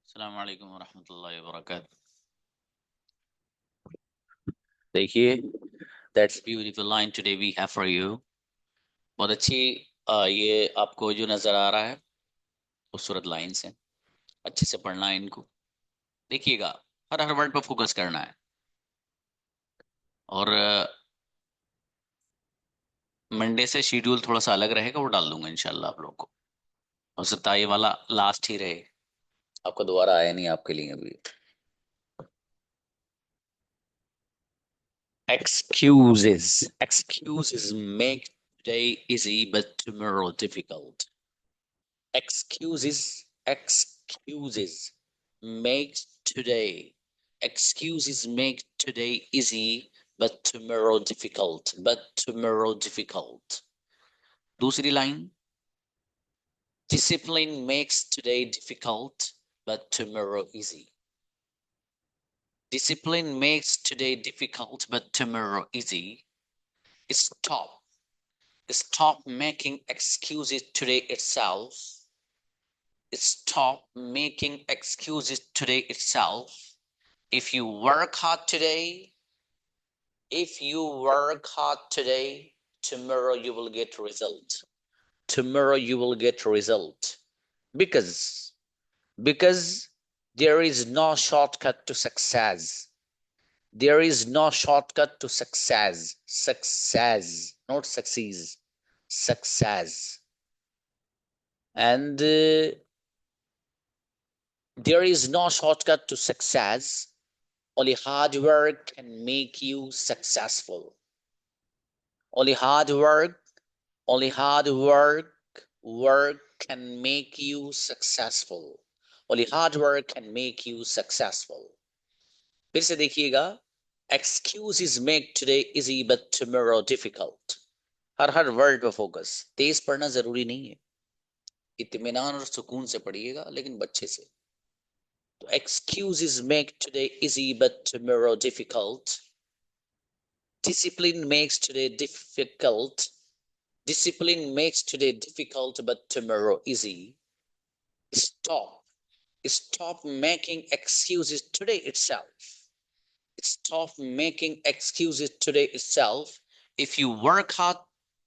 अस्सलाम वालेकुम वरहमतुल्लाहि वबरकातुह। देखिए, that's beautiful line today we have for you. बहुत अच्छी। ये आपको जो नजर आ रहा है खूबसूरत लाइंस हैं। अच्छे से पढ़ना है इनको। देखिएगा, हर हर वर्ड पर फोकस करना है। और मंडे से शेड्यूल थोड़ा सा अलग रहेगा, वो डाल दूंगा इंशाल्लाह आप लोग को। हो सकता है ये वाला लास्ट ही रहे, आपको दोबारा आया नहीं आपके लिए अभी। Excuses make today easy but tomorrow difficult. Excuses make today excuses make today easy but tomorrow difficult. दूसरी line, discipline makes today difficult but tomorrow easy. Discipline makes today difficult but tomorrow easy. Stop. Stop making excuses today itself. Stop making excuses today itself. If you work hard today, if you work hard today, tomorrow you will get result. Tomorrow you will get result. Because because there is no shortcut to success. There is no shortcut to success. Success, not success. Success. And there is no shortcut to success. Only hard work can make you successful. Only hard work, only hard work can make you successful. Only hard work can make you successful. फिर से देखिएगा, excuses make today easy but tomorrow difficult. Her her word पे focus. तेज पढ़ना जरूरी नहीं है, इत्मीनान और सुकून से पढ़िएगा, लेकिन बच्चे से। तो excuses make today easy but tomorrow difficult. Discipline makes today difficult. Discipline makes today difficult but tomorrow easy. Stop. Stop making excuses today itself. Stop making excuses today itself. If you work hard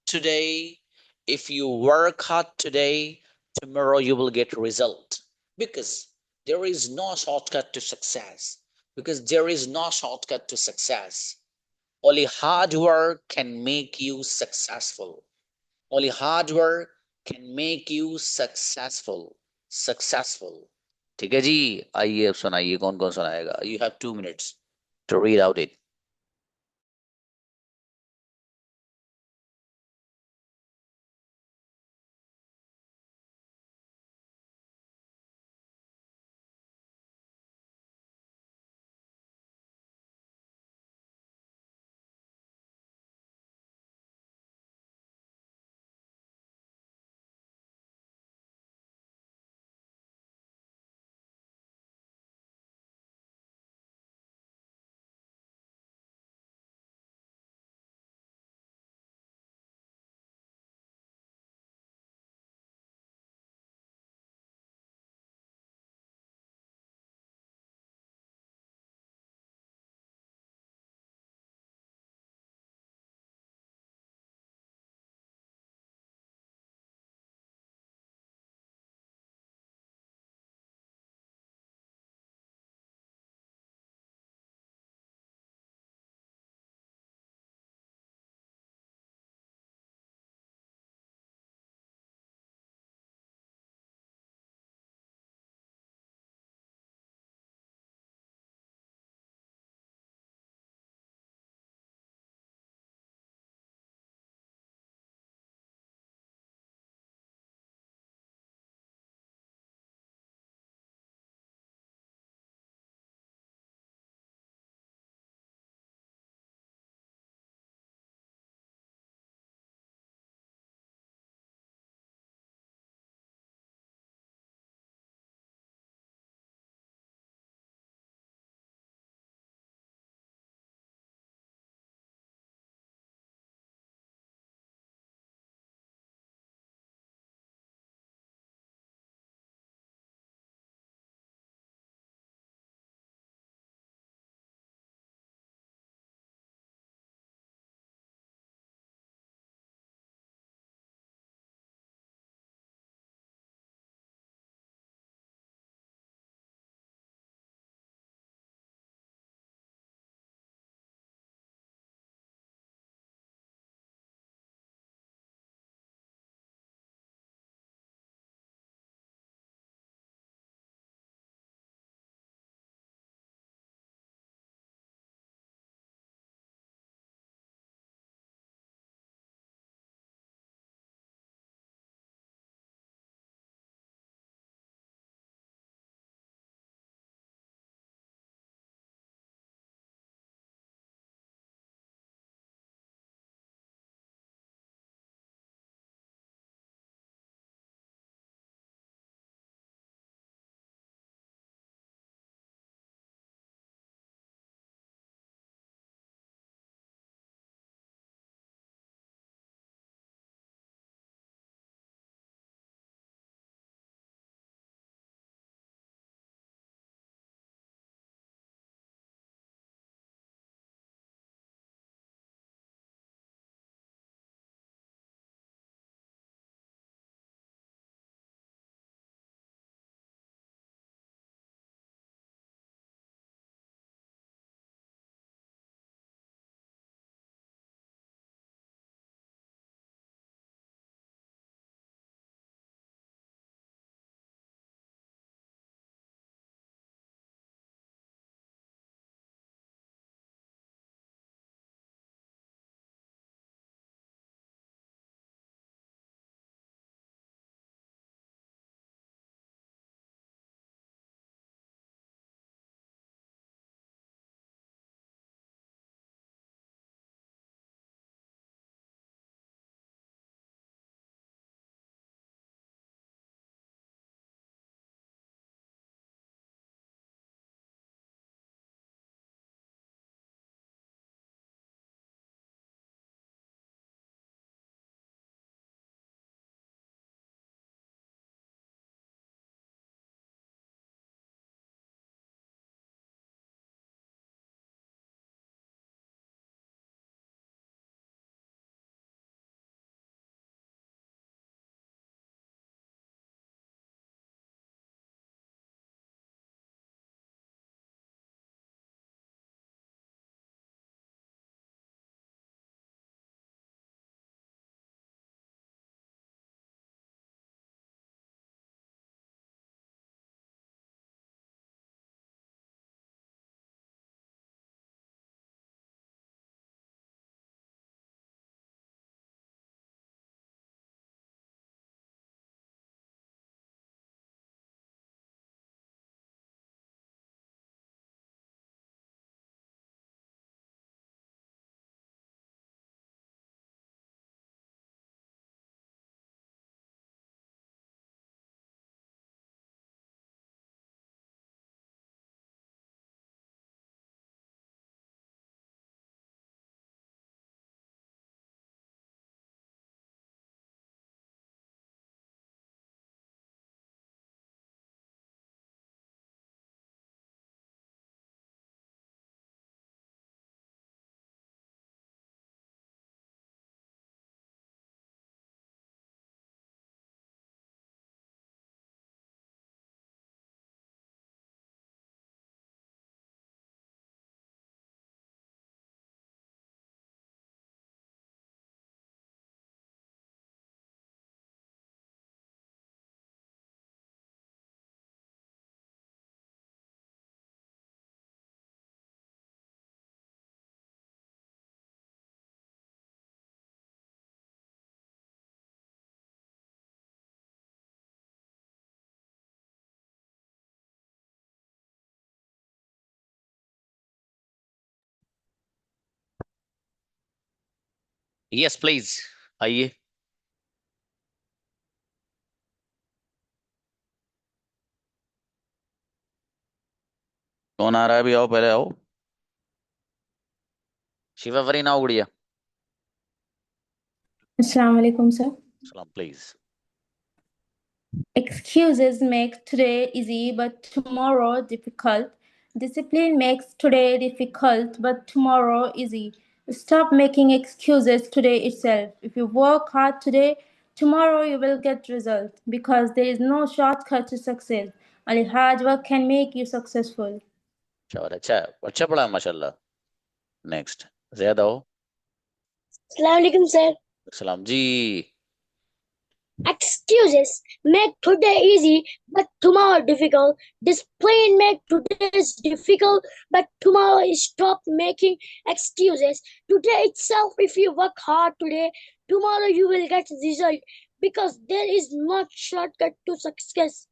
today, if you work hard today, tomorrow you will get result. Because there is no shortcut to success. Because there is no shortcut to success. Only hard work can make you successful. Only hard work can make you successful. Successful. ठीक है जी। आइए अब सुनाइए, कौन कौन सुनाएगा? You have 2 minutes to read out it. Yes please, आइए। कौन आ रहा है अभी? आओ, पहले आओ। शिवा वरीना आओ गुड़िया। Assalamu alaikum, sir. सलाम please. Excuses make today easy but tomorrow difficult. Discipline makes today difficult but tomorrow easy. Stop making excuses today itself. If you work hard today, tomorrow you will get results because there is no shortcut to success. Only hard work can make you successful. शाबाश, अच्छा है, अच्छा पढ़ा है माशाल्लाह। Next, जयाद आओ। Assalamualaikum, sir. सलाम जी। Excuses make today easy, but tomorrow difficult. Discipline make today difficult, but tomorrow is stop making excuses. Today itself, if you work hard today, tomorrow you will get result because there is no shortcut to success.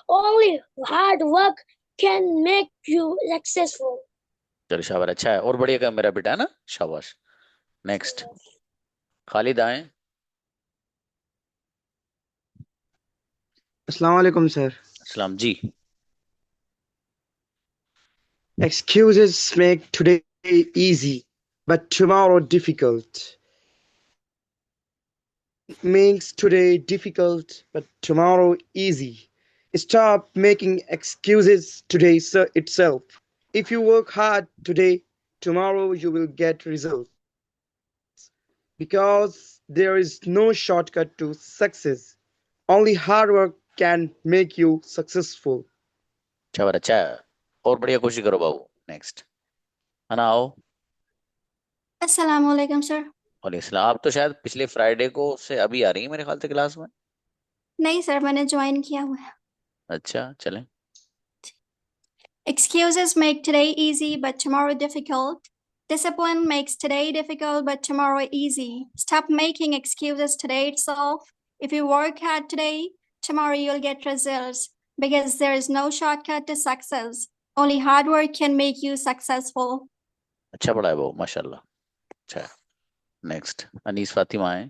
Only hard work can make you successful. चलो शाबाश, अच्छा है, और बढ़िया का मेरा बेटा है ना, शाबाश। नेक्स्ट, खालिद आए। Assalamu alaikum, sir. सलाम जी। Excuses make today easy, but tomorrow difficult. Makes today difficult, but tomorrow easy. Stop making excuses today itself. If you work hard today, tomorrow you will get results. Because there is no shortcut to success. Only hard work can make you successful. शाबाश, अच्छा है, और बढ़िया कोशिश करो बाबू। Next, है ना, आओ। अस्सलाम वालेकुम सर। वालेकुम सलाम। आप तो शायद पिछले फ्राइडे को से अभी आ रही है मेरे ख्याल से क्लास में। नहीं सर, मैंने ज्वाइन किया हुआ है। अच्छा, चलें। Excuses make today easy but tomorrow difficult. Discipline makes today difficult but tomorrow easy. Stop making excuses today itself. If you work hard today, tomorrow you'll get results because there is no shortcut to success. Only hard work can make you successful. अच्छा पढ़ा है बाबू, माशाल्लाह, अच्छा है। Next, Anees Fatima है।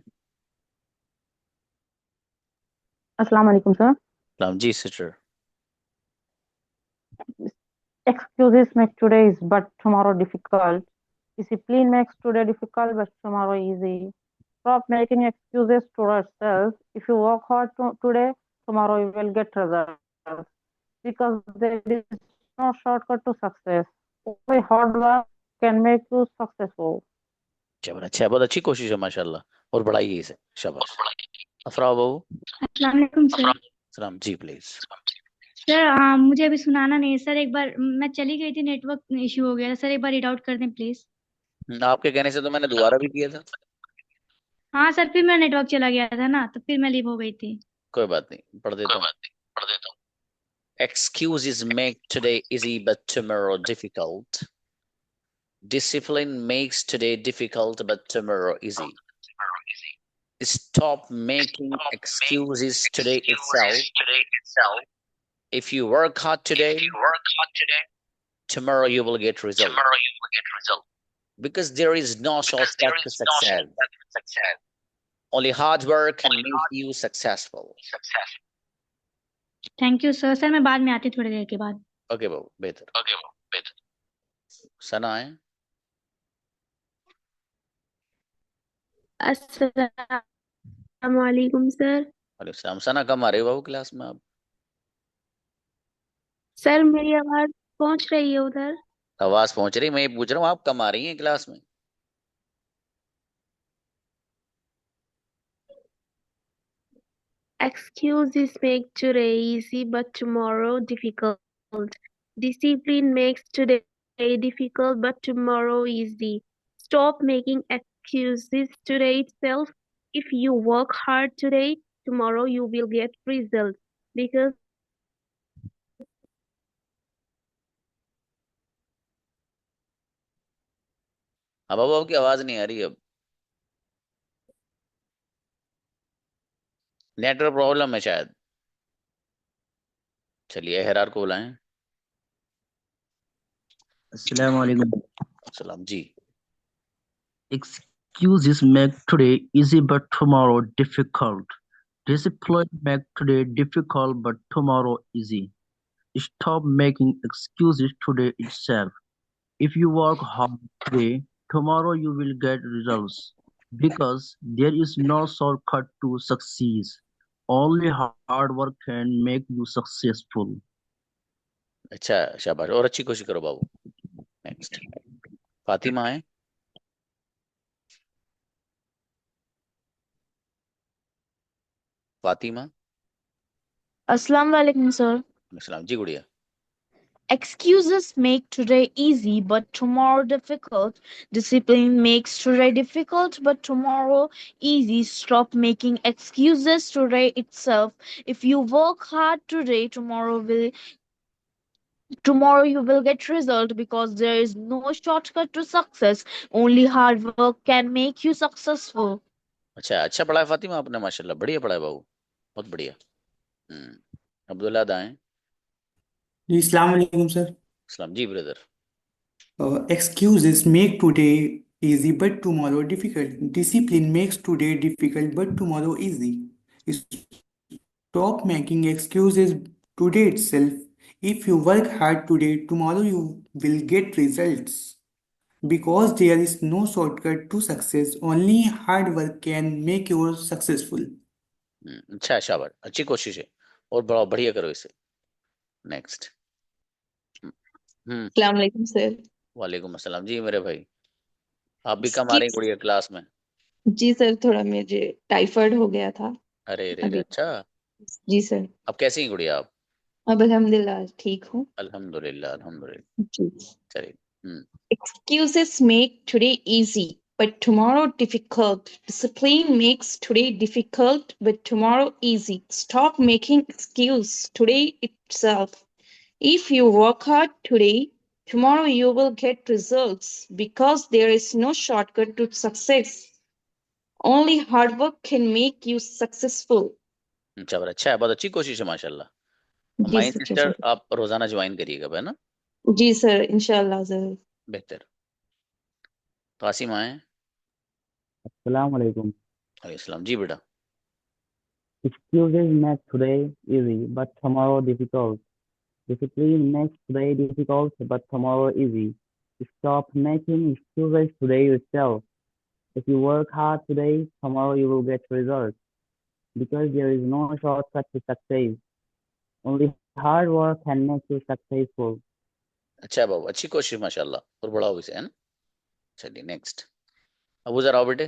अस्सलाम वालेकुम sir. सलाम जी sister. Excuses make today is but tomorrow difficult. Discipline makes today difficult but tomorrow easy. Stop making excuses to yourself. If you work hard today, tomorrow you will get results. Because there is no shortcut to success. Only hard work can make you successful. शाबाश, अच्छा है, बहुत अच्छी कोशिश है माशाल्लाह, और बढ़ाइए इसे, शाबाश। अफरा बाबू। अस्सलाम वालेकुम सर। सलाम जी प्लीज। सर मुझे अभी सुनाना नहीं है सर, एक बार मैं चली गई थी, नेटवर्क इशू हो गया था सर, एक बार रीड आउट कर दें प्लीज। आपके कहने से तो मैंने दोबारा भी किया था। हाँ सर, फिर मेरा नेटवर्क चला गया था ना, तो फिर मैं लीव हो गई थी। कोई बात नहीं, पढ़ देता हूँ। Excuses make today easy but tomorrow difficult. Discipline makes today difficult but tomorrow easy. Stop making excuses today itself. If you work hard today, tomorrow you will get result. Because there is no shortcut to success. Only hard work can make you successful. Thank you sir. Sir मैं बाद में आती थोड़ी देर के बाद। Okay बाबू, बेहतर। सना है। अस्सलाम वालेकुम सर। वालेकुम सलाम। सना कम आ रही हो बाबू क्लास में आप? सर मेरी आवाज पहुंच रही है उधर? आवाज पहुंच रही, मैं ये पूछ रहा हूँ आप कम आ रही हैं क्लास में? Excuses make today easy but tomorrow difficult. Discipline makes today difficult but tomorrow easy. Stop making excuses today itself. If you work hard today, tomorrow you will get results because हाँ बाबू, आपकी आवाज नहीं आ रही अब। Network problem है शायद। चलिए हेरार को बुलाएं। अस्सलाम वालेकुम। सलाम जी। Excuses make today easy but tomorrow difficult. Discipline make today difficult but tomorrow easy. Stop making excuses today itself. If you work hard today, tomorrow you will get results. Because there is no shortcut to success. Only hard work can make you successful. अच्छा, शाबाश, और अच्छी कोशिश करो बाबू। Next Fatima है। Fatima. Assalamu alaikum, sir. सलाम जी गुड़िया। Excuses make today easy, but tomorrow difficult. Discipline makes today difficult, but tomorrow easy. Stop making excuses today itself. If you work hard today, tomorrow you will get result because there is no shortcut to success. Only hard work can make you successful. अच्छा, अच्छा पढ़ा है फातिमा आपने, माशाल्लाह, बढ़िया पढ़ा है बाबू, बहुत बढ़िया। अब्दुल्ला दाएं। जी अस्सलाम वालेकुम सर। सलाम जी brother. Excuses make today easy but tomorrow difficult. Discipline makes today difficult but tomorrow easy. Stop making excuses today itself. If you work hard today, tomorrow you will get results. Because there is no shortcut to success, only hard work can make you successful. अच्छा, शाबाश, अच्छी कोशिश है, और बड़ा बढ़िया करो इसे। नेक्स्ट। अस्सलाम वालेकुम सर। वालेकुम अस्सलाम जी मेरे भाई। आप भी कम आ रही गुड़िया क्लास में। जी सर, थोड़ा मुझे टाइफाइड हो गया था अरे रे रे, अभी। अच्छा। जी सर। अब कैसी हैं गुड़िया आप? अब अल्हम्दुलिल्लाह ठीक हूँ। अल्हम्दुलिल्लाह, अल्हम्दुलिल्लाह। जी। चलिए। Excuses make today easy, but tomorrow difficult. Discipline makes today difficult, but tomorrow easy. Stop making excuse today itself. If you work hard today, tomorrow you will get results because there is no shortcut to success. Only hard work can make you successful. अच्छा है, बहुत अच्छी कोशिश है माशाल्लाह। जी mine sir, sister, आप रोजाना join करिएगा, है ना? जी सर, इंशाल्लाह जरूर। बेहतर। कासिम आए। Assalamu alaikum. अलैहिस्सलाम जी बेटा। Excuses make today easy, but tomorrow difficult. Discipline makes today difficult, but tomorrow easy. Stop making excuses today yourself. If you work hard today, tomorrow you will get results. Because there is no shortcut to success. Only hard work can make you successful. अच्छा है बाबू, अच्छी कोशिश माशाल्लाह, और बड़ा हो इसे, है ना? चलिए नेक्स्ट। अबू जरा आओ बेटे।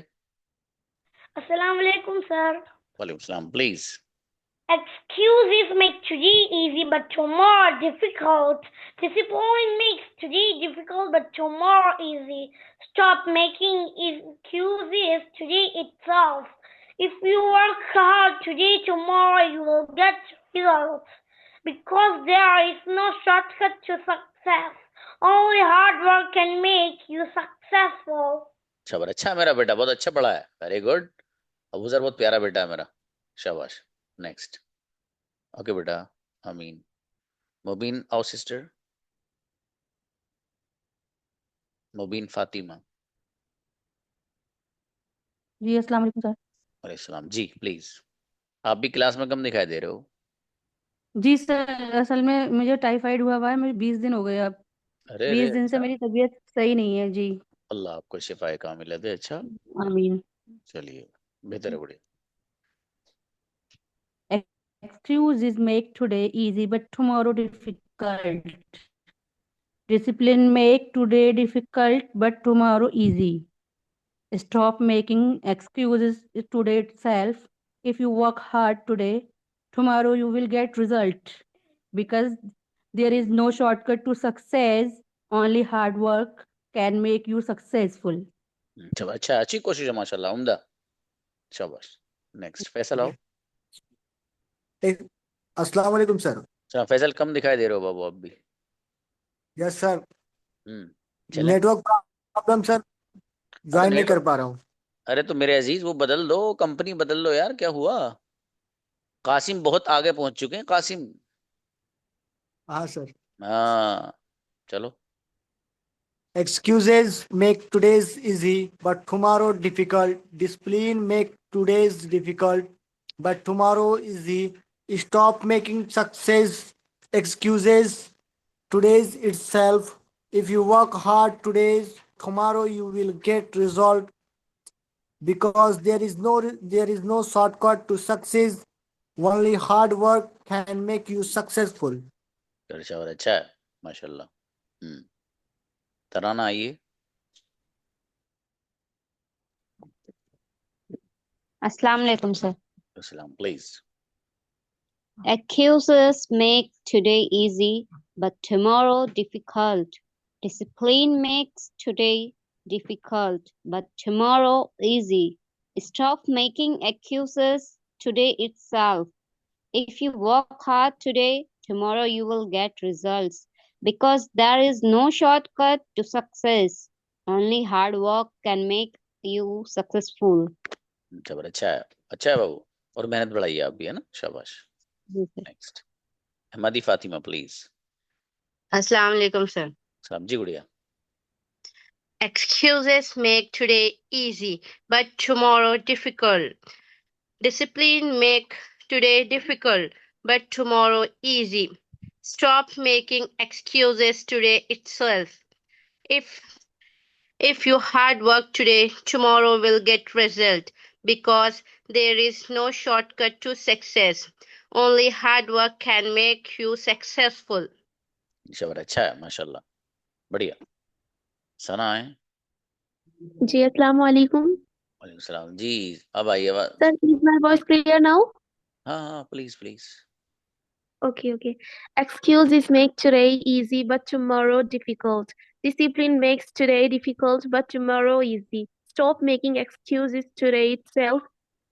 अस्सलाम वालेकुम सर। वालेकुम सलाम, please. Excuses make today easy but tomorrow difficult. Discipline makes today difficult but tomorrow easy. Stop making excuses today itself. If you work hard today, tomorrow you will get results. Because there is no shortcut to success. Only hard work can make you successful. शाबाश, अच्छा है मेरा बेटा, बहुत अच्छा पढ़ा है, very good. Abu जर बहुत प्यारा बेटा है मेरा, शाबाश। नेक्स्ट। ओके बेटा, आमीन। मुबीन आओ सिस्टर। मुबीन फातिमा। जी अस्सलाम वालेकुम सर। वालेकुम सलाम जी, प्लीज। आप भी क्लास में कम दिखाई दे रहे हो। जी सर, असल में मुझे टाइफाइड हुआ है, मुझे 20 दिन हो गए अब। अरे 20 रे, दिन से अच्छा। मेरी तबीयत सही नहीं है जी। अल्लाह आपको शिफाए कामिला दे। अच्छा, आमीन। चलिए, बेहतर है बढ़िया। Excuses make today easy but tomorrow difficult. Discipline make today difficult but tomorrow easy. Stop making excuses today itself. If you work hard today, tomorrow you will get result. Because there is no shortcut to success. Only hard work can make you successful. अच्छा, अच्छी कोशिश है माशाल्लाह, उम्दा, शाबाश। Next Faisal आओ। अस्सलाम वालेकुम सर। अच्छा, फैसल कम दिखाई दे रहे हो बाबू अब भी। यस सर, चलें। नेटवर्क प्रॉब्लम सर, ज्वाइन नहीं कर नेटवर्क, पा रहा हूँ। अरे तो मेरे अजीज वो बदल दो, कंपनी बदल लो यार, क्या हुआ? कासिम बहुत आगे पहुंच चुके हैं, कासिम। हाँ सर। हाँ, चलो Excuses make today's easy, but tomorrow difficult. Discipline make today's difficult, but tomorrow easy. Stop making success excuses today's itself. If you work hard today, tomorrow you will get result because there is no shortcut to success. Only hard work can make you successful. और अच्छा है माशाल्लाह। तराना आइए। Assalamu alaikum, sir. अस्सलाम please. Excuses make today easy, but tomorrow difficult. Discipline makes today difficult, but tomorrow easy. Stop making excuses today itself. If you work hard today, tomorrow you will get results because there is no shortcut to success. Only hard work can make you successful. अच्छा है बाबू, और मेहनत बढ़ाइए आप भी, है ना, शाबाश। Next Ahmadi Fatima please. Assalamu alaikum, sir. सलाम जी गुड़िया। Excuses make today easy, but tomorrow difficult. Discipline make today difficult, but tomorrow easy. Stop making excuses today itself. If you hard work today, tomorrow will get result because there is no shortcut to success. Only hard work can make you successful. शाबाश, अच्छा है माशाल्लाह, बढ़िया। सना है। जी अस्सलाम वालेकुम। वालेकुम सलाम जी, अब आई आवाज। Sir, is my voice clear now? हाँ please please. Okay. Excuses make today easy, but tomorrow difficult. Discipline makes today difficult, but tomorrow easy. Stop making excuses today itself.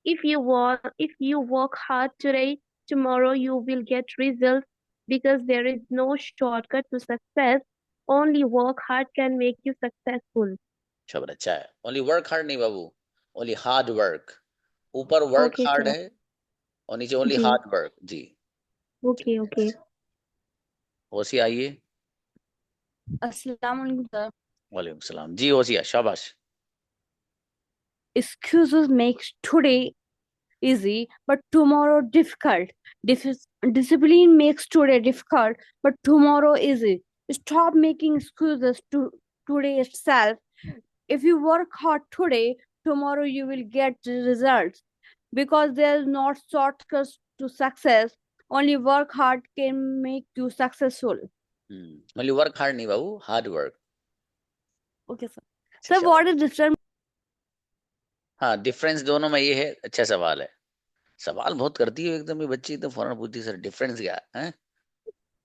If you work hard today, tomorrow you will get results because there is no shortcut to success. Only work hard can make you successful. शाबाश, अच्छा है। Only work hard नहीं बाबू, only hard work. ऊपर work Okay, hard sir. है और नीचे only जी hard work जी। Okay. होशिया आइए। अस्सलाम वालेकुम सर। वालेकुम सलाम जी, होशिया शाबाश। Excuses makes today easy, but tomorrow difficult. Discipline makes today difficult, but tomorrow easy. Stop making excuses to today itself. If you work hard today, tomorrow you will get results because there is not shortcuts to success. Only work hard can make you successful. Only work hard नहीं बाबू, hard work. Okay, sir. Sir, what is difference? हाँ, difference दोनों में ये है। अच्छा सवाल है, सवाल बहुत करती है एकदम, ये बच्ची एकदम फौरन पूछती है सर डिफरेंस क्या है।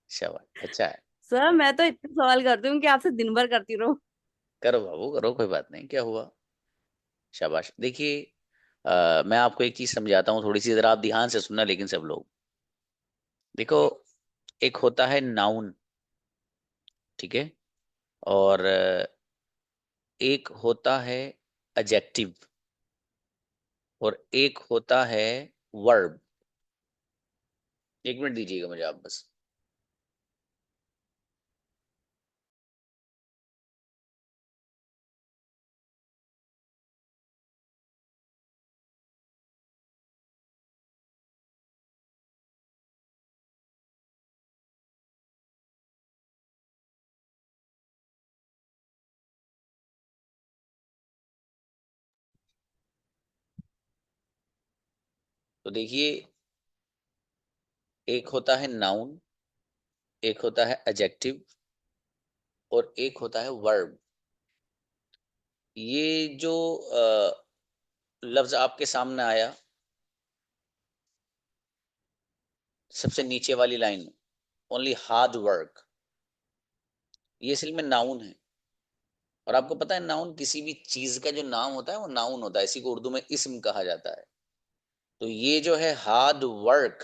शाबाश, अच्छा है। सर मैं तो इतने सवाल करती हूँ कि आपसे दिन भर करती रहूं। करो बाबू करो, कोई बात नहीं, क्या हुआ। शाबाश। देखिए मैं आपको एक चीज समझाता हूँ थोड़ी सी, जरा आप ध्यान से सुनना लेकिन सब लोग। देखो, एक होता है नाउन, ठीक है, और एक होता है एडजेक्टिव, और एक होता है वर्ब। एक मिनट दीजिएगा मुझे आप बस। तो देखिए, एक होता है नाउन, एक होता है एडजेक्टिव, और एक होता है वर्ब। ये जो लफ्ज आपके सामने आया, सबसे नीचे वाली लाइन, ओनली हार्ड वर्क, ये असल में नाउन है। और आपको पता है नाउन किसी भी चीज का जो नाम होता है वो नाउन होता है, इसी को उर्दू में इस्म कहा जाता है। तो ये जो है हार्ड वर्क,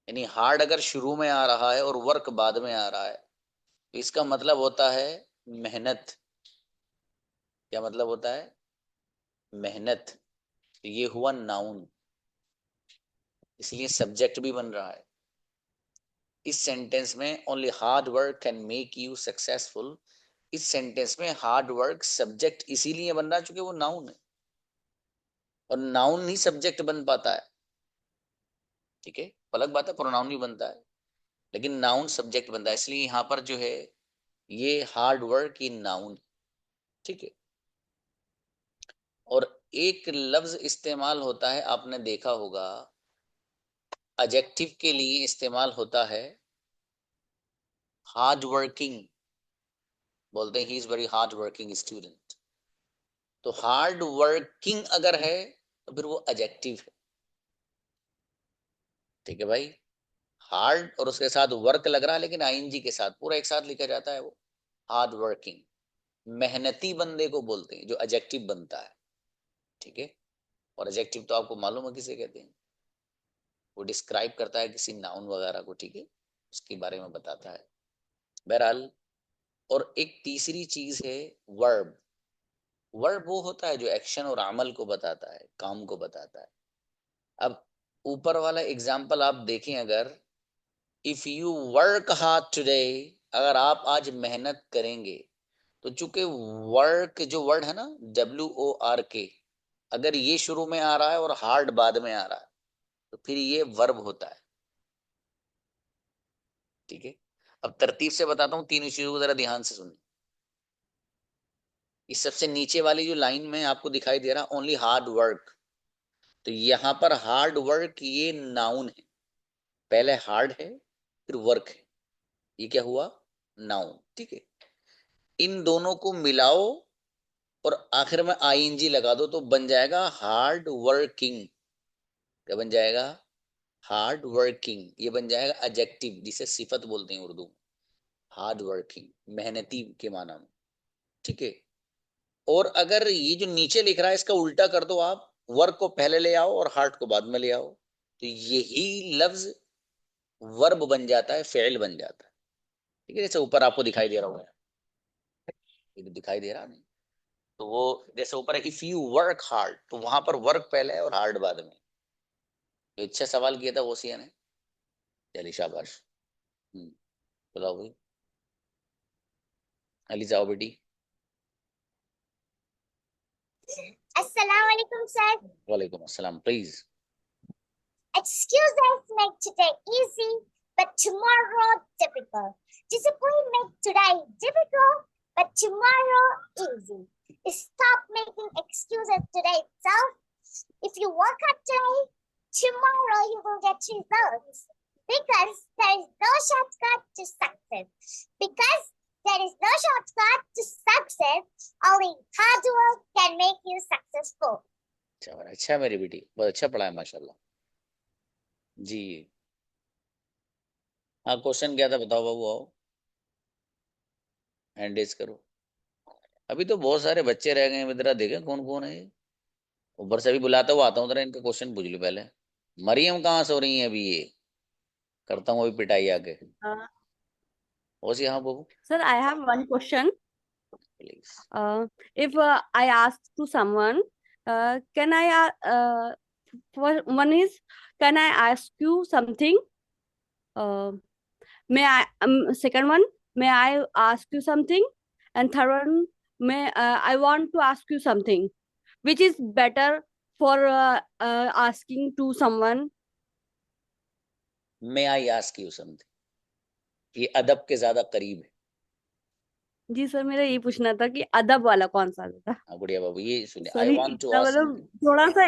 यानी हार्ड अगर शुरू में आ रहा है और वर्क बाद में आ रहा है, तो इसका मतलब होता है मेहनत। क्या मतलब होता है? मेहनत। तो ये हुआ नाउन, इसलिए सब्जेक्ट भी बन रहा है इस सेंटेंस में। Only hard work can make you successful इस सेंटेंस में हार्ड वर्क सब्जेक्ट इसीलिए बन रहा है क्योंकि वो नाउन है, और नाउन ही सब्जेक्ट बन पाता है। ठीक है, अलग बात है प्रोनाउन भी बनता है, लेकिन नाउन सब्जेक्ट बनता है, इसलिए यहाँ पर जो है ये हार्ड वर्क ये नाउन। ठीक है, और एक लफ्ज इस्तेमाल होता है, आपने देखा होगा, एडजेक्टिव के लिए इस्तेमाल होता है हार्ड वर्किंग, बोलते हैं he is very hard working student. तो हार्ड वर्किंग अगर है तो फिर वो एडजेक्टिव है। ठीक है भाई, हार्ड और उसके साथ वर्क लग रहा है, लेकिन आईएनजी के साथ पूरा एक साथ लिखा जाता है, वो हार्ड वर्किंग, मेहनती बंदे को बोलते हैं, जो एडजेक्टिव बनता है। ठीक है, और एडजेक्टिव तो आपको मालूम है किसे कहते हैं, वो डिस्क्राइब करता है किसी नाउन वगैरह को। ठीक है, उसके बारे में बताता है। बहरहाल, और एक तीसरी चीज है वर्ब। वर्ब वो होता है जो एक्शन और अमल को बताता है, काम को बताता है। अब ऊपर वाला एग्जाम्पल आप देखें, अगर if you work hard today, अगर आप आज मेहनत करेंगे, तो चूंकि वर्क जो वर्ड है ना WORK, अगर ये शुरू में आ रहा है और हार्ड बाद में आ रहा है तो फिर ये वर्ब होता है। ठीक है, अब तरतीब से बताता हूँ, तीनों चीजों को जरा ध्यान से सुनिए। इस सबसे नीचे वाली जो लाइन में आपको दिखाई दे रहा ओनली हार्ड वर्क, तो यहाँ पर हार्ड वर्क ये नाउन है, पहले हार्ड है फिर वर्क है, ये क्या हुआ, नाउन। ठीक है, इन दोनों को मिलाओ और आखिर में आईएनजी लगा दो तो बन जाएगा हार्ड वर्किंग। क्या बन जाएगा, हार्ड वर्किंग। ये बन जाएगा एडजेक्टिव, जिसे सिफत बोलते हैं उर्दू में, हार्ड वर्किंग, मेहनती के माना में। ठीक है, और अगर ये जो नीचे लिख रहा है इसका उल्टा कर दो आप, वर्क को पहले ले आओ और हार्ट को बाद में ले आओ, तो यही लफ्ज वर्ब बन जाता है, फेल बन जाता है। ठीक है, जैसे ऊपर आपको दिखाई दे रहा होगा, ये तो दिखाई दे रहा नहीं, तो वो जैसे ऊपर है इफ यू वर्क हार्ड, तो वहां पर वर्क पहले है और हार्ड बाद में। तो अच्छा सवाल किया था ओसिया ने, चलिए शाबाश। बुलाओ भाई, अली जाओ बेटी। Assalamu alaikum, sir. वालेकुम अस्सलाम, please. Excuses make today easy, but tomorrow difficult. Discipline make today difficult, but tomorrow easy. Stop making excuses today itself. If you work hard today, tomorrow you will get results. Because there is no shortcut to success. Because there is no shortcut to success. Only hard work can make you successful. अच्छा मेरी बेटी, बहुत अच्छा पढ़ा है माशाल्लाह जी। हाँ, question क्या था बताओ बाबू, आओ हैंड रेज करो। अभी तो बहुत सारे बच्चे रह गए हैं, जरा देखें कौन कौन है ये। ऊपर से भी बुलाता हुआ आता हूँ, जरा इनका क्वेश्चन पूछ लो पहले। मरियम कहाँ सो रही है अभी, ये करता हूँ अभी पिटाई आके। ओसी हाँ बाबू, Sir, I have one question. Please. If I ask to someone, can I, one is, can I ask you something? May I, second one, may I ask you something? And third one, I want to ask you something. Which is better for asking to someone? May I ask you something, ये अदब के ज्यादा करीब है। जी sir, मेरा यही पूछना था कि अदब वाला कौन सा था। हाँ गुड़िया बाबू, ये सुनिए, आई सॉरी, वांट टू इतना आस्क, मतलब थोड़ा सा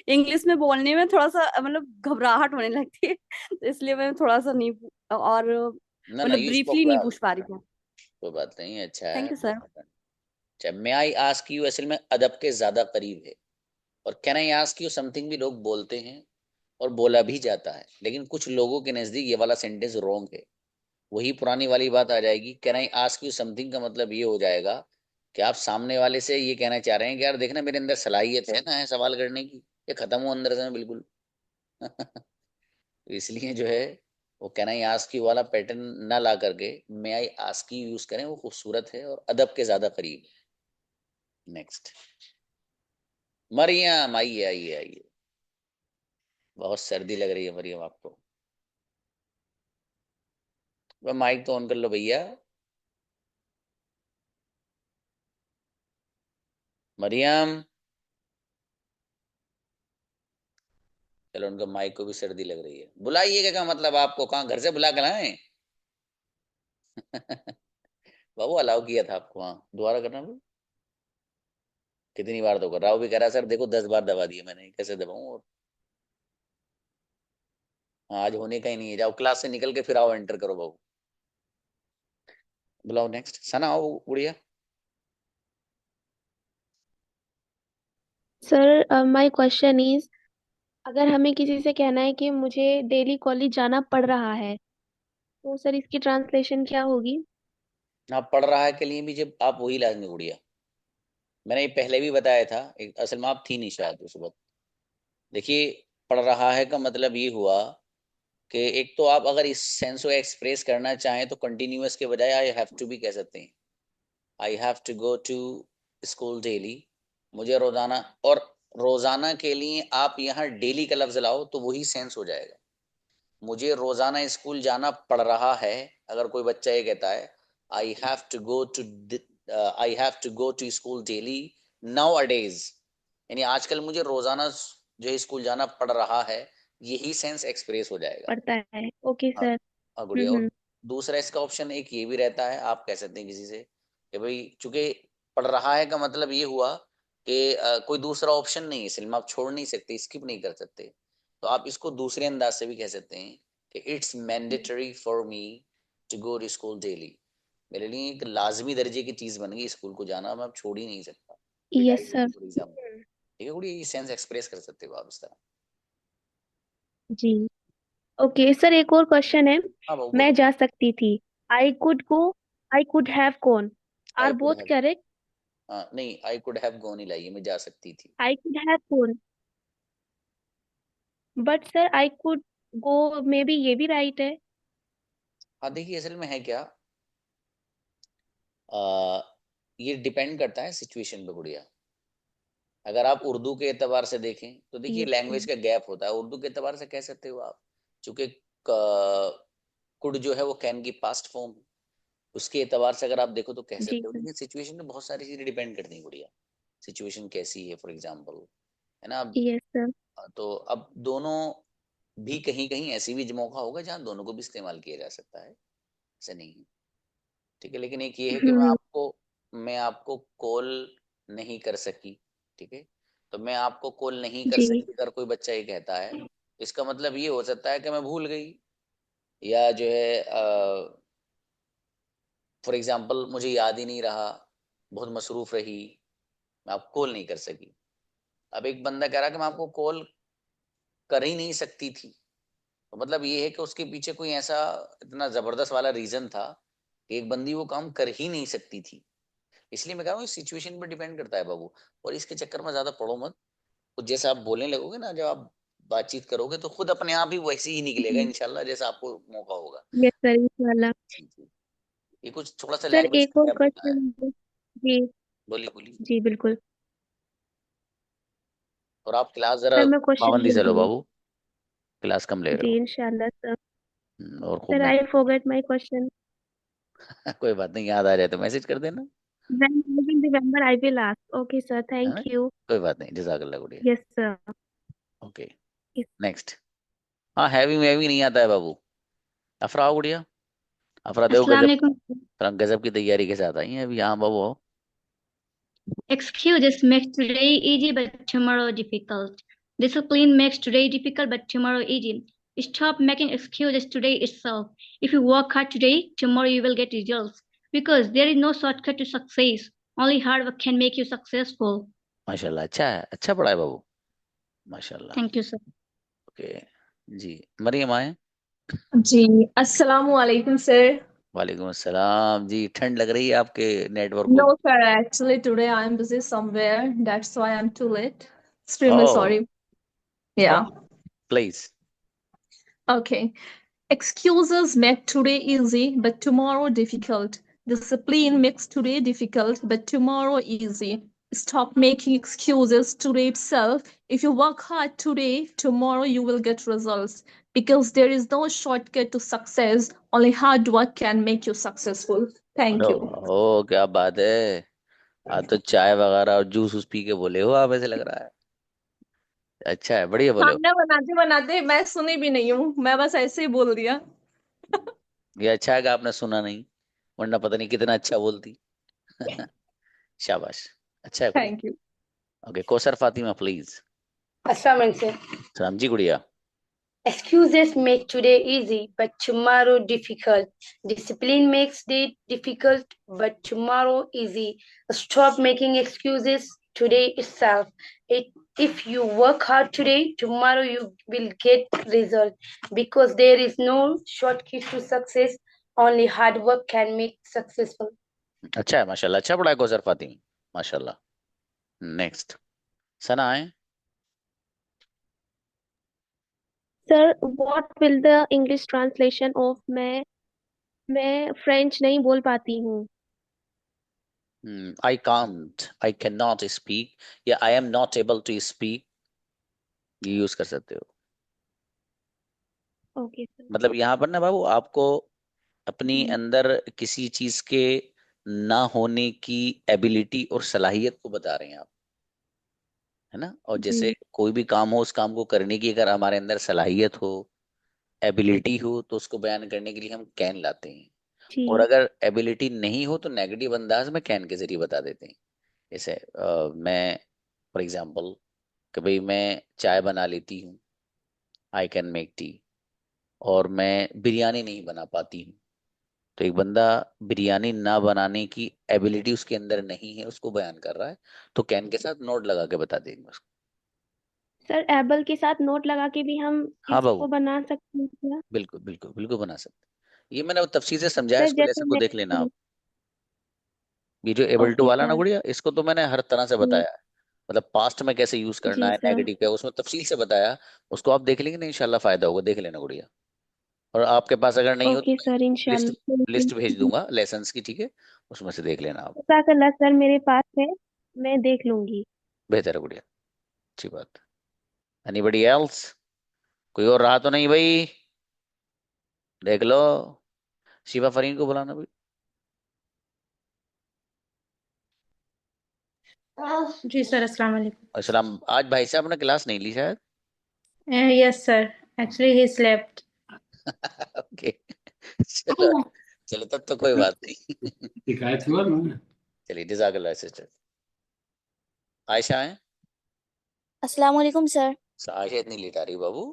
इंग्लिश में बोलने में थोड़ा सा मतलब घबराहट होने लगती है, तो इसलिए मैं थोड़ा सा नहीं और ना ना मतलब यू स्पोक ब्रीफली नहीं वेल, पूछ पा रही थी। कोई बात नहीं, अच्छा है। Thank you sir. अच्छा, मे आई आस्क यू असल में अदब के ज्यादा करीब है, और can I ask you something भी लोग बोलते हैं और बोला भी जाता है, लेकिन कुछ लोगों के नजदीक ये वाला सेंटेंस रॉन्ग है। वही पुरानी वाली बात आ जाएगी, can I ask you something का मतलब ये हो जाएगा कि आप सामने वाले से ये कहना चाह रहे हैं कि यार देखना मेरे अंदर सलाहियत है ना, है सवाल करने की, ये खत्म हो अंदर से मैं बिल्कुल। तो इसलिए जो है वो कैन आई आस्क यू वाला पैटर्न ना ला करके मे आई आस्क यू यूज करें, वो खूबसूरत है और अदब के ज्यादा करीब है। नेक्स्ट, मरियम आइए आइए आइए, बहुत सर्दी लग रही है मरियम आपको, माइक तो ऑन कर लो भैया। मरियम, चलो उनका माइक को भी सर्दी लग रही है, बुलाइएगा क्या मतलब आपको, कहाँ घर से बुला के लाएं? बाबू अलाउ किया था आपको, हाँ दोबारा करना भी, कितनी बार तो कर रहा हूँ, भी कह रहा सर देखो 10 बार दबा दिए मैंने, कैसे दबाऊं? और हाँ, आज होने का ही नहीं है, जाओ क्लास से निकल के फिर आओ, एंटर करो बाबू, बुलाओ नेक्स्ट। सना आओ गुड़िया। सर माय क्वेश्चन इज, अगर हमें किसी से कहना है कि मुझे डेली कॉलेज जाना पड़ रहा है, तो सर इसकी ट्रांसलेशन क्या होगी? आप पढ़ रहा है के लिए भी जब आप वही लाएंगे गुड़िया, मैंने ये पहले भी बताया था, एक असल में आप थी नहीं शायद उस वक्त। देखिए, पढ़ रहा है का मतलब ये हुआ कि एक तो आप अगर इस सेंस को एक्सप्रेस करना चाहें तो कंटिन्यूअस के बजाय आई हैव टू भी कह सकते हैं, I have to go to school daily, मुझे रोजाना, और रोजाना के लिए आप यहाँ डेली का लफ्ज लाओ तो वही सेंस हो जाएगा। मुझे रोजाना स्कूल जाना पड़ रहा है, अगर कोई बच्चा ये कहता है I have to go to I have to go to school daily nowadays, यानी आजकल मुझे रोजाना जो है स्कूल जाना पड़ रहा है, यही सेंस एक्सप्रेस हो जाएगा। पड़ता है, ओके हाँ सर। हाँ गुड़िया, और दूसरा इसका ऑप्शन एक ये भी रहता है, आप कह सकते हैं किसी से कि भाई चूंकि पढ़ रहा है का मतलब ये हुआ कि कोई दूसरा ऑप्शन नहीं है, सिनेमा आप छोड़ नहीं सकते, स्किप नहीं कर सकते, तो आप इसको दूसरे अंदाज से भी कह सकते हैं कि it's mandatory for me to go to school daily, मेरे लिए एक लाजमी दर्जे की चीज बन गई स्कूल को जाना, मैं अब छोड़ ही नहीं सकता, यस सर। For example. ठीक है गुड़िया, ये सेंस एक्सप्रेस कर सकते हो आप इस तरह। जी, ओके सर, एक और क्वेश्चन है। हाँ बाबू मैं बोलो। जा सकती थी, I could go, I could have gone, I or could both have, correct? नहीं आई कुड हैव गॉन ही लाइए, मैं जा सकती थी। I could have gone, but sir I could go में भी ये भी राइट है। हाँ देखिए, असल में है क्या, ये डिपेंड करता है सिचुएशन पे गुड़िया। अगर आप उर्दू के एतबार से देखें तो देखिए यस लैंग्वेज सर। का गैप होता है, उर्दू के एतबार से कह सकते हो आप, चूंकि कुड जो है वो कैन की पास्ट फॉर्म, उसके एतबार से अगर आप देखो तो कह जी सकते हो, सर। लेकिन सिचुएशन में बहुत सारी चीजें डिपेंड करती हैं गुड़िया, सिचुएशन कैसी है फॉर एग्जाम्पल, है ना। Yes sir. तो अब दोनों भी कहीं कहीं ऐसी भी मौका होगा जहाँ दोनों को भी इस्तेमाल किया जा सकता है, ऐसा नहीं है। ठीक है, लेकिन एक ये है कि मैं आपको कॉल नहीं कर सकी, ठीक है, तो मैं आपको कॉल नहीं कर जी सकी अगर कोई बच्चा ये कहता है, इसका मतलब ये हो सकता है कि मैं भूल गई, या जो है फॉर एग्जाम्पल मुझे याद ही नहीं रहा, बहुत मसरूफ रही, मैं आपको कॉल नहीं कर सकी। अब एक बंदा कह रहा कि मैं आपको कॉल कर ही नहीं सकती थी, तो मतलब ये है कि उसके पीछे कोई ऐसा इतना जबरदस्त वाला रीजन था कि एक बंदी वो काम कर ही नहीं सकती थी। इसलिए मैं कह रहा हूँ सिचुएशन पर डिपेंड करता है बाबू, और इसके चक्कर में ज्यादा पढ़ो मत, तो जैसे आप बोलने लगोगे ना, जब आप बातचीत करोगे तो खुद अपने आप ही वैसे ही निकलेगा जी, इंशाल्लाह, जैसा आपको मौका होगा। यस सर, इंशाल्लाह। जी जी, ये कुछ थोड़ा सा सर लैंग्वेज एक का और गैप होता है। क्वेश्चन है। जी बोलिए बोलिए। जी बिल्कुल। और आप क्लास जरा सर मैं क्वेश्चन पाबंदी से बोल लो रही हूँ। बाबू, क्लास कम ले रहे जी हो। इंशाल्लाह सर। और खूब sir I forget my question. कोई बात नहीं, याद आ जाए तो मैसेज कर देना, when I will remember I will ask. Okay sir, है थैंक ना, यू। कोई बात नहीं, जज़ाकल्लाह गुड़िया। Yes sir. Okay next. हाँ हैवी मैवी नहीं आता है बाबू। अफरा आओ गुड़िया, अफरा देखो अस्सलाम गजब, वालेकुम। गजब की तैयारी के साथ आई है अभी, हाँ बाबू आओ। Excuses make today easy but tomorrow difficult. Discipline makes today difficult but tomorrow easy. Stop making excuses today itself. If you work hard today, tomorrow you will get results. Because there is no shortcut to success. Only hard work can make you successful. माशाल्लाह, अच्छा है, अच्छा पढ़ा है बाबू, माशाल्लाह। Thank you, sir. Okay जी, मरियम आए। जी, अस्सलामु अलैकुम सर। वालेकुम अस्सलाम जी, ठंड लग रही है आपके नेटवर्क को। No sir, actually today I am busy somewhere. That's why I'm too late. Extremely oh, sorry. Yeah. Please. Okay. Excuses make today easy, but tomorrow difficult. Discipline makes today difficult, but tomorrow easy. Stop making excuses today itself. If you work hard today, tomorrow you will get results. Because there is no shortcut to success. Only hard work can make you successful. Thank you. ओ क्या बात है, आज तो चाय वगैरह और juice उस P के बोले हो आप, ऐसे लग रहा है। अच्छा है, बढ़िया बोले हो। खाना बनाते बनाते मैं सुनी भी नहीं हूँ, मैं बस ऐसे ही बोल दिया। ये अच्छा है कि आपने सुना नहीं, वरना पता नहीं कितना अच्छा बोलती। शाबाश, अच्छा है गुड़िया। Thank you. Okay, Kausar Fatima please. Assalamu alaikum. सलाम जी गुड़िया। Excuses make today easy, but tomorrow difficult. Discipline makes day difficult, but tomorrow easy. Stop making excuses today itself. If you work hard today, tomorrow you will get result. Because there is no shortcut to success. Only hard work can make successful. अच्छा है माशाल्लाह, अच्छा पढ़ा है कोसर फातिमा, माशाल्लाह। Next सना है। Sir, what will the English translation of मैं French नहीं बोल पाती हूँ। I can't, I can not speak, या I am not able to speak, ये यूज कर सकते हो। Okay sir. मतलब यहाँ पर ना बाबू, आपको अपनी अंदर किसी चीज के ना होने की एबिलिटी और सलाहियत को बता रहे हैं आप, है ना। और जैसे जी कोई भी काम हो, उस काम को करने की अगर हमारे अंदर सलाहियत हो, एबिलिटी हो, तो उसको बयान करने के लिए हम कैन लाते हैं। और जी अगर एबिलिटी नहीं हो तो नेगेटिव अंदाज में कैन के जरिए बता देते हैं। जैसे मैं फॉर एग्जांपल कि भाई मैं चाय बना लेती हूँ, आई कैन मेक टी, और मैं बिरयानी नहीं बना पाती हूँ। तो एक बंदा बिरयानी ना बनाने की एबिलिटी उसके अंदर नहीं है, उसको बयान कर रहा है, तो कैन के साथ नोट लगा के बता देंगे उसको। सर, एबल के साथ नोट लगा के भी हम हाँ इसको बाबू, बना सकते हैं क्या? बिल्कुल बिल्कुल बिल्कुल बना सकते। ये मैंने वो तफसील से समझाया, सर इसको जैसे लेसन को देख लेना मैं आप। ये जो एबल टू ओके वाला ना सर। गुड़िया, इसको तो मैंने हर तरह से जी बताया है। मतलब पास्ट में कैसे यूज करना जी है, सर। नेगेटिव क्या, उसमें तफसील से बताया। उसको आप देख लेंगे ना, इंशाल्लाह फायदा होगा, देख लेना गुड़िया। और आपके पास अगर नहीं हो तो ओके सर, मैं लिस्ट इंशाल्लाह। लिस्ट भेज दूंगा लेसन्स की, ठीक है, उसमें से देख लेना आप। जज़ाकल्लाह सर, मेरे पास है, मैं देख लूंगी। बेहतर है गुड़िया, अच्छी बात। Anybody else? कोई और रहा तो नहीं भाई? देख लो, शिवा फरीन को बुलाना भाई। जी सर, अस्सलाम वालेकुम। अस्सलाम। आज भाई साहब ने क्लास नहीं ली शायद। Yes sir, actually he slept. Okay, चलो चलो, तब तो कोई बात नहीं। शिकायत हुआ ना। चलिए, जज़ाकल्लाह सिस्टर। आयशा है। Assalamu alaikum, sir. आयशा इतनी लेट आ रही बाबू।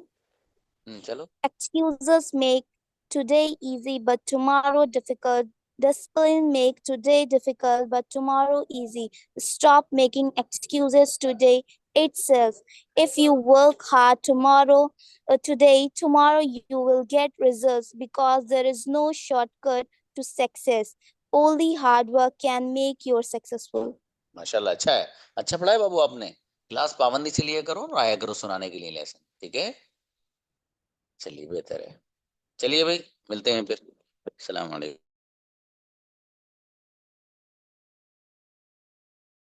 चलो। Excuses make today easy, but tomorrow difficult. Discipline make today difficult, but tomorrow easy. Stop making excuses today itself. If you work hard today, tomorrow you will get results because there is no shortcut to success. Only hard work can make you successful. माशाल्लाह, अच्छा है, अच्छा पढ़ा है बाबू आपने। Class पाबंदी से लिया करो और आया करो सुनाने के लिए लेसन, ठीक है। चलिए, बेहतर है। चलिए भाई, मिलते हैं फिर। सलाम अलैकुम।